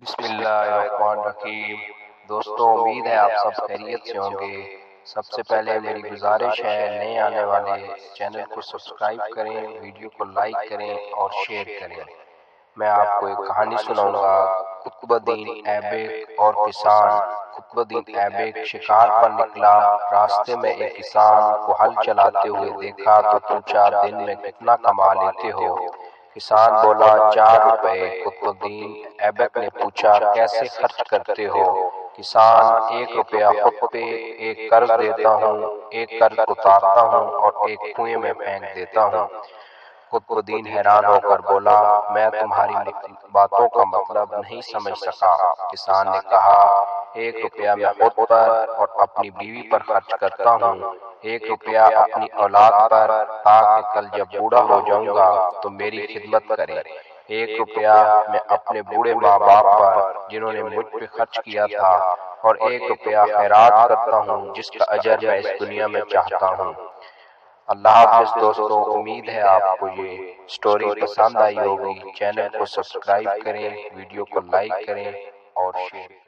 بسم اللہ الرحمن الرحیم۔ دوستوں، امید ہے آپ سب خیریت سے ہوں گے۔ سب سے پہلے میری گزارش ہے، نئے آنے والے چینل کو سبسکرائب کریں، ویڈیو کو لائک کریں اور شیئر کریں۔ میں آپ کو ایک کہانی سناؤں گا، قطب الدین ایبک اور کسان۔ قطب الدین ایبک شکار پر نکلا، راستے میں ایک کسان کو ہل چلاتے ہوئے دیکھا تو پوچھا، دن میں کتنا کما لیتے ہو؟ کسان بولا، 4 روپے۔ قطب الدین ایبک نے پوچھا، کیسے خرچ کرتے ہو؟ کسان، 1 روپیہ خود پہ، 1 قرض دیتا ہوں، 1 قرض اتارتا ہوں اور 1 کنویں میں پھینک دیتا ہوں۔ قطب الدین حیران ہو کر بولا، میں تمہاری باتوں کا مطلب نہیں سمجھ سکا۔ کسان نے کہا، 1 روپیہ میں خود پر اور اپنی بیوی پر خرچ کرتا ہوں، 1 روپیہ اپنی اولاد پر، تاکہ کل جب بوڑھا ہو جاؤں گا تو میری خدمت کرے، 1 روپیہ میں اپنے بوڑھے ماں باپ پر جنہوں نے مجھ پہ خرچ کیا تھا، اور 1 روپیہ خیرات کرتا ہوں جس کا اجر میں اس دنیا میں چاہتا ہوں۔ اللہ حافظ دوستوں، امید ہے آپ کو یہ سٹوری پسند آئی ہوگی۔ چینل کو سبسکرائب کریں، ویڈیو کو لائک کریں اور شیئر کریں۔